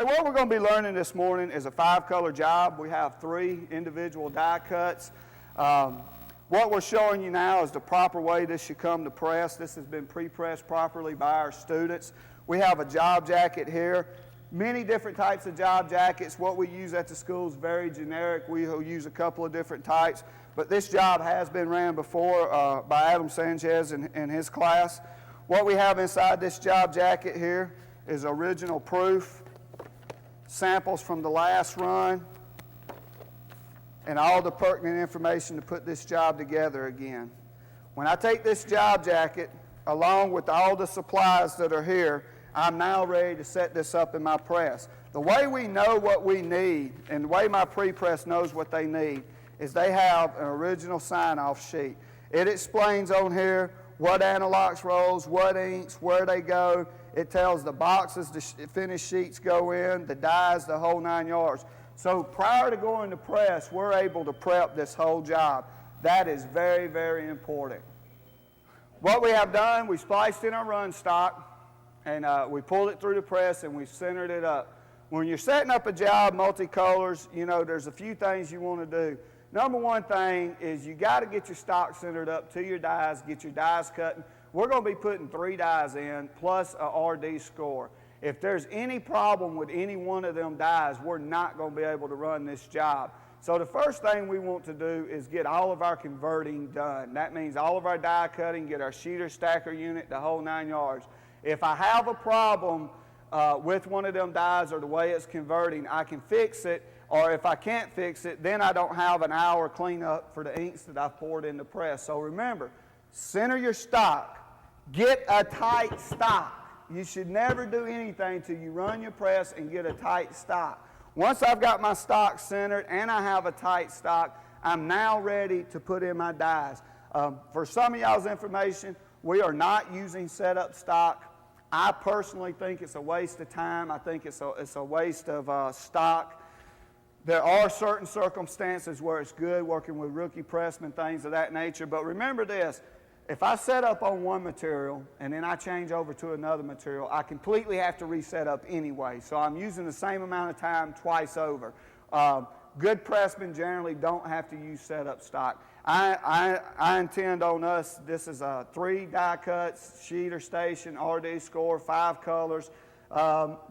Okay, what we're going to be learning this morning is a 5-color job. We have 3 individual die cuts. What we're showing you now is the proper way this should come to press. This has been pre-pressed properly by our students. We have a job jacket here. Many different types of job jackets. What we use at the school is very generic. We will use a couple of different types. But this job has been ran before by Adam Sanchez in his class. What we have inside this job jacket here is original proof, samples from the last run, and all the pertinent information to put this job together again. When I take this job jacket, along with all the supplies that are here, I'm now ready to set this up in my press. The way we know what we need, and the way my pre-press knows what they need, is they have an original sign-off sheet. It explains on here what Analox rolls, what inks, where they go. It tells the boxes the finished sheets go in, the dies, the whole 9 yards. So prior to going to press, we're able to prep this whole job. That is very, very important. What we have done, we spliced in our run stock, and we pulled it through the press, and we centered it up. When you're setting up a job, multicolors, you know, there's a few things you want to do. Number one thing is you got to get your stock centered up to your dies, get your dies cutting. We're going to be putting 3 dies in plus a RD score. If there's any problem with any one of them dies, we're not going to be able to run this job. So the first thing we want to do is get all of our converting done. That means all of our die cutting, get our sheeter stacker unit, the whole 9 yards. If I have a problem with one of them dies or the way it's converting, I can fix it. Or if I can't fix it, then I don't have an hour cleanup for the inks that I've poured in the press. So remember, center your stock. Get a tight stock. You should never do anything till you run your press and get a tight stock. Once I've got my stock centered and I have a tight stock, I'm now ready to put in my dies. For some of y'all's information, we are not using setup stock. I personally think it's a waste of time. I think it's a waste of stock. There are certain circumstances where it's good working with rookie pressmen, things of that nature. But remember this. If I set up on one material and then I change over to another material, I completely have to reset up anyway. So I'm using the same amount of time twice over. Good pressmen generally don't have to use setup stock. I intend on us, this is 3 die cuts, sheeter station, RD score, 5 colors.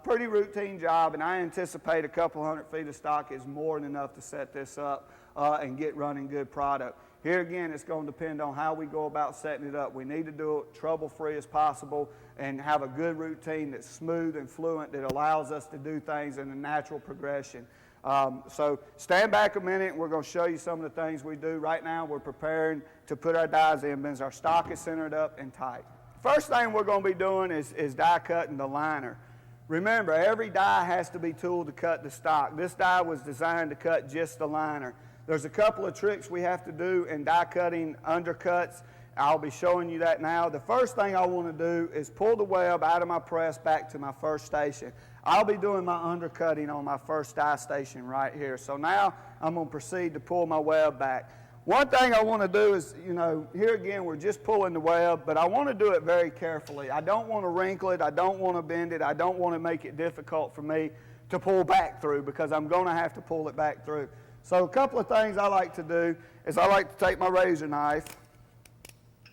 Pretty routine job, and I anticipate a couple 100 feet of stock is more than enough to set this up and get running good product. Here again, it's going to depend on how we go about setting it up. We need to do it trouble-free as possible and have a good routine that's smooth and fluent that allows us to do things in a natural progression. So stand back a minute, and we're going to show you some of the things we do. Right now, we're preparing to put our dies in because our stock is centered up and tight. First thing we're going to be doing is die cutting the liner. Remember, every die has to be tooled to cut the stock. This die was designed to cut just the liner. There's a couple of tricks we have to do in die cutting undercuts. I'll be showing you that now. The first thing I want to do is pull the web out of my press back to my first station. I'll be doing my undercutting on my first die station right here. So now I'm going to proceed to pull my web back. One thing I want to do is, you know, here again we're just pulling the web, but I want to do it very carefully. I don't want to wrinkle it. I don't want to bend it. I don't want to make it difficult for me to pull back through because I'm going to have to pull it back through. So a couple of things I like to do is I like to take my razor knife,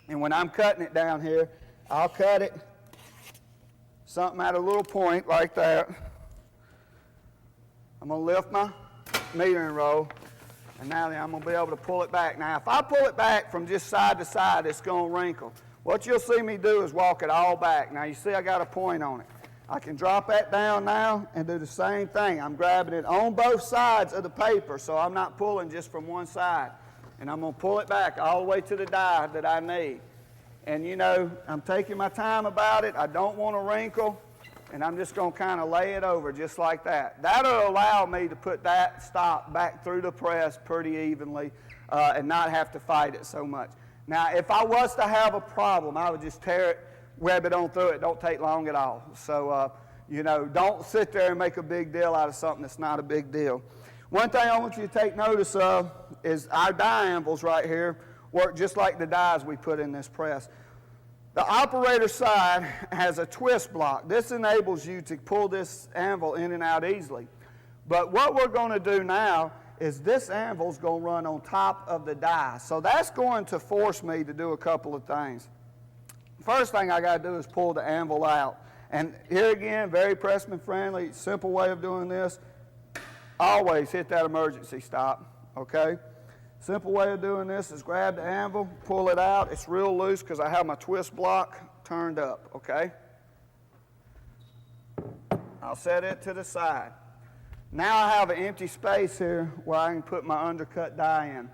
and when I'm cutting it down here, I'll cut it something at a little point like that. I'm going to lift my metering roll, and now I'm going to be able to pull it back. Now, if I pull it back from just side to side, it's going to wrinkle. What you'll see me do is walk it all back. Now, you see I got a point on it. I can drop that down now and do the same thing. I'm grabbing it on both sides of the paper, so I'm not pulling just from one side. And I'm going to pull it back all the way to the die that I need. And, you know, I'm taking my time about it. I don't want to wrinkle, and I'm just going to kind of lay it over just like that. That'll allow me to put that stock back through the press pretty evenly and not have to fight it so much. Now, if I was to have a problem, I would just tear it, web it on through it. Don't take long at all. So, you know, don't sit there and make a big deal out of something that's not a big deal. One thing I want you to take notice of is our die anvils right here work just like the dies we put in this press. The operator side has a twist block. This enables you to pull this anvil in and out easily. But what we're going to do now is this anvil's going to run on top of the die. So that's going to force me to do a couple of things. First thing I got to do is pull the anvil out. And here again, very pressman friendly, simple way of doing this. Always hit that emergency stop, okay? Simple way of doing this is grab the anvil, pull it out. It's real loose because I have my twist block turned up, okay? I'll set it to the side. Now I have an empty space here where I can put my undercut die in.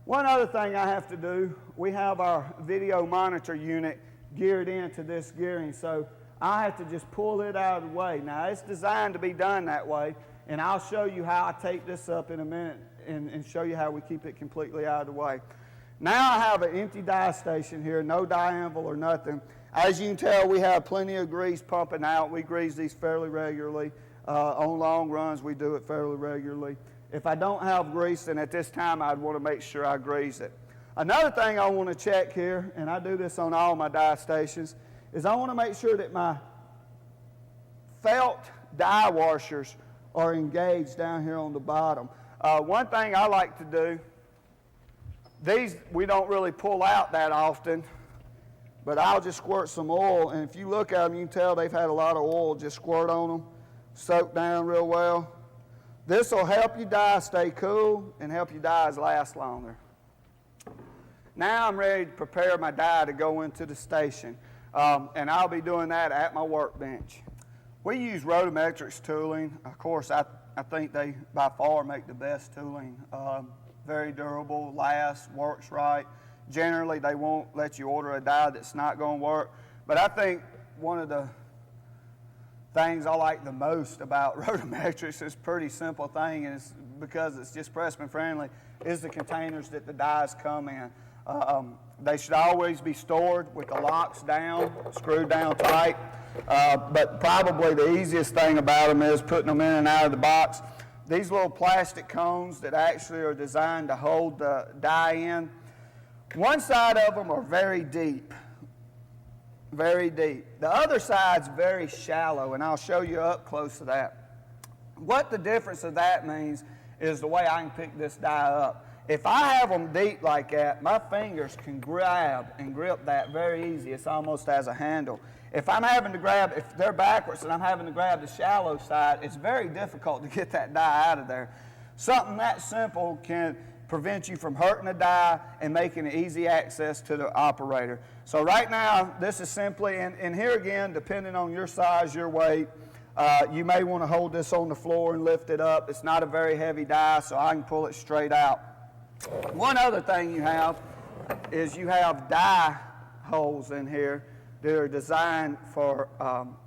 One other thing I have to do, we have our video monitor unit geared into this gearing, so I have to just pull it out of the way. Now it's designed to be done that way, and I'll show you how I take this up in a minute and show you how we keep it completely out of the way. Now I have an empty die station here, no die anvil or nothing. As you can tell, we have plenty of grease pumping out. We grease these fairly regularly. On long runs, we do it fairly regularly. If I don't have grease, then at this time, I'd want to make sure I grease it. Another thing I want to check here, and I do this on all my die stations, is I want to make sure that my felt die washers are engaged down here on the bottom. One thing I like to do, these we don't really pull out that often, but I'll just squirt some oil, and if you look at them, you can tell they've had a lot of oil just squirt on them, soak down real well. This will help your die stay cool and help your dies last longer. Now I'm ready to prepare my die to go into the station, and I'll be doing that at my workbench. We use Rotometrics tooling. Of course, I think they by far make the best tooling. Very durable, lasts, works right. Generally, they won't let you order a die that's not going to work. But I think one of the things I like the most about Rotometrics is a pretty simple thing, and it's because it's just pressman friendly, is the containers that the dies come in. They should always be stored with the locks down, screwed down tight. But probably the easiest thing about them is putting them in and out of the box. These little plastic cones that actually are designed to hold the die in, one side of them are very deep, very deep. The other side's very shallow, and I'll show you up close to that. What the difference of that means is the way I can pick this die up. If I have them deep like that, my fingers can grab and grip that very easy. It's almost as a handle. If I'm having to grab, if they're backwards and I'm having to grab the shallow side, it's very difficult to get that die out of there. Something that simple can prevent you from hurting the die and making it easy access to the operator. So right now, this is simply, and here again, depending on your size, your weight, you may want to hold this on the floor and lift it up. It's not a very heavy die, so I can pull it straight out. One other thing you have is you have die holes in here that are designed for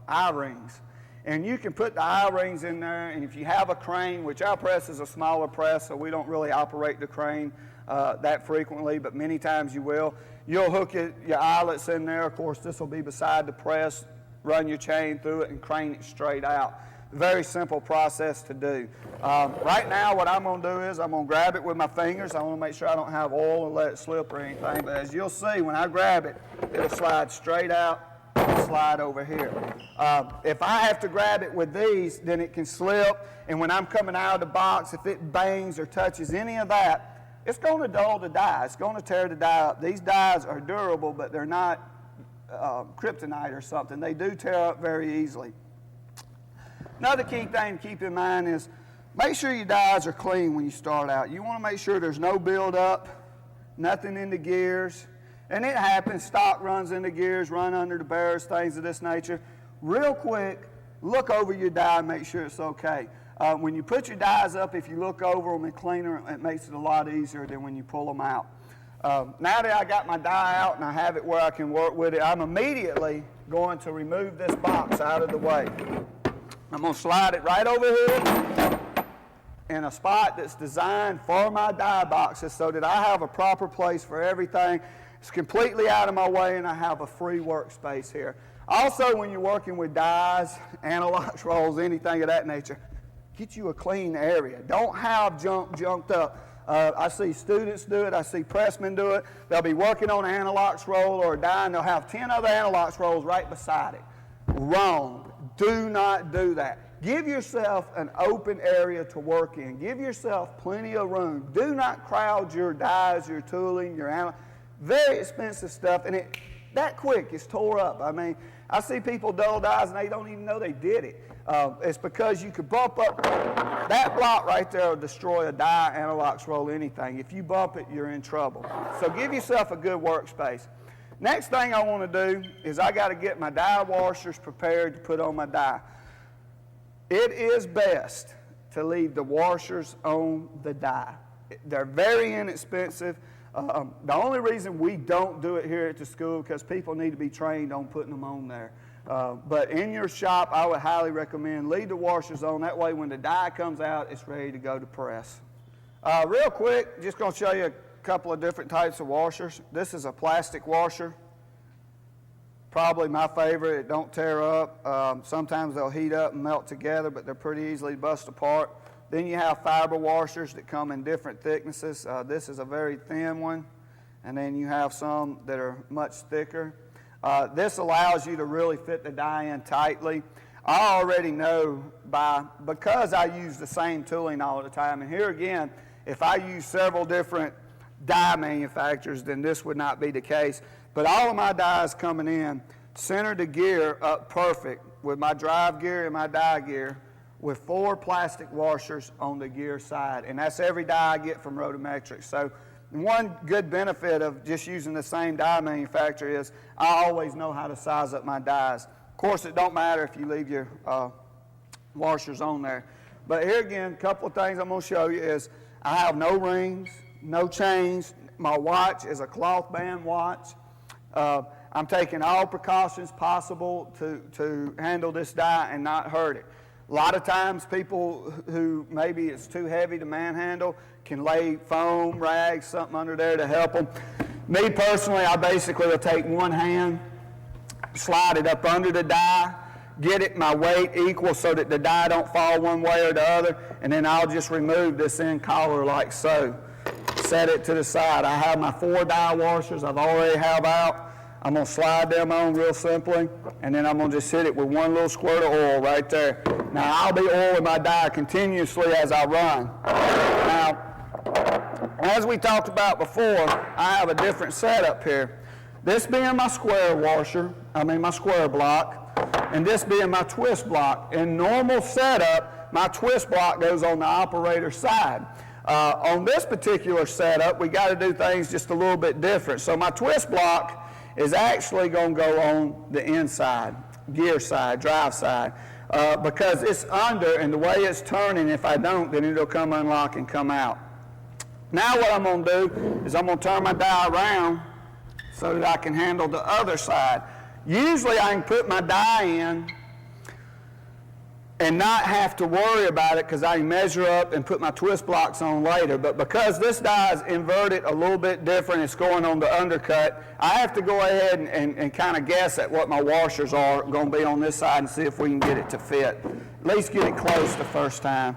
eye-rings. And you can put the eye-rings in there, and if you have a crane, which our press is a smaller press, so we don't really operate the crane that frequently, but many times you will. You'll hook your eyelets in there. Of course, this will be beside the press. Run your chain through it and crane it straight out. Very simple process to do. Right now, what I'm going to do is I'm going to grab it with my fingers. I want to make sure I don't have oil and let it slip or anything. But as you'll see, when I grab it, it'll slide straight out and slide over here. If I have to grab it with these, then it can slip. And when I'm coming out of the box, if it bangs or touches any of that, it's going to dull the die. It's going to tear the die up. These dies are durable, but they're not kryptonite or something. They do tear up very easily. Another key thing to keep in mind is make sure your dies are clean when you start out. You want to make sure there's no buildup, nothing in the gears. And it happens, stock runs into gears, run under the bearers, things of this nature. Real quick, look over your die and make sure it's okay. When you put your dies up, if you look over them and clean them, it makes it a lot easier than when you pull them out. Now that I got my die out and I have it where I can work with it, I'm immediately going to remove this box out of the way. I'm going to slide it right over here in a spot that's designed for my die boxes so that I have a proper place for everything. It's completely out of my way and I have a free workspace here. Also, when you're working with dies, analogs, rolls, anything of that nature, get you a clean area. Don't have junk junked up. I see students do it. I see pressmen do it. They'll be working on an Analox roll or a die, and they'll have 10 other Analox rolls right beside it. Wrong. Do not do that. Give yourself an open area to work in. Give yourself plenty of room. Do not crowd your dies, your tooling, your Analox. Very expensive stuff, and that quick it's tore up. I mean, I see people dull dies and they don't even know they did it. It's because you could bump up. That block right there will destroy a die, Analox roll, anything. If you bump it, you're in trouble. So give yourself a good workspace. Next thing I want to do is I got to get my die washers prepared to put on my die. It is best to leave the washers on the die. They're very inexpensive. The only reason we don't do it here at the school because people need to be trained on putting them on there. But in your shop, I would highly recommend leave the washers on. That way when the die comes out, it's ready to go to press. Real quick, just going to show you a couple of different types of washers. This is a plastic washer. Probably my favorite. It don't tear up. Sometimes they'll heat up and melt together, but they're pretty easily bust apart. Then you have fiber washers that come in different thicknesses. This is a very thin one, and then you have some that are much thicker. This allows you to really fit the die in tightly. I already know because I use the same tooling all the time, and here again, if I use several different die manufacturers, then this would not be the case. But all of my dies coming in, center the gear up perfect with my drive gear and my die gear, with 4 plastic washers on the gear side. And that's every die I get from Rotometrics. So one good benefit of just using the same die manufacturer is I always know how to size up my dies. Of course, it don't matter if you leave your washers on there. But here again, a couple of things I'm going to show you is I have no rings, no chains. My watch is a cloth band watch. I'm taking all precautions possible to handle this die and not hurt it. A lot of times people who maybe it's too heavy to manhandle can lay foam, rags, something under there to help them. Me personally, I basically will take one hand, slide it up under the die, get it my weight equal so that the die don't fall one way or the other, and then I'll just remove this end collar like so. Set it to the side. I have my 4 die washers I've already have out. I'm going to slide them on real simply, and then I'm going to just hit it with one little squirt of oil right there. Now, I'll be oiling my die continuously as I run. Now, as we talked about before, I have a different setup here. This being my square block, and this being my twist block. In normal setup, my twist block goes on the operator's side. On this particular setup, we got to do things just a little bit different. So my twist block is actually going to go on the inside, gear side, drive side, because it's under, and the way it's turning, if I don't, then it'll come unlock and come out. Now what I'm going to do is I'm going to turn my die around so that I can handle the other side. Usually I can put my die in and not have to worry about it because I can measure up and put my twist blocks on later. But because this die is inverted a little bit different, it's going on the undercut, I have to go ahead and kind of guess at what my washers are going to be on this side and see if we can get it to fit. At least get it close the first time.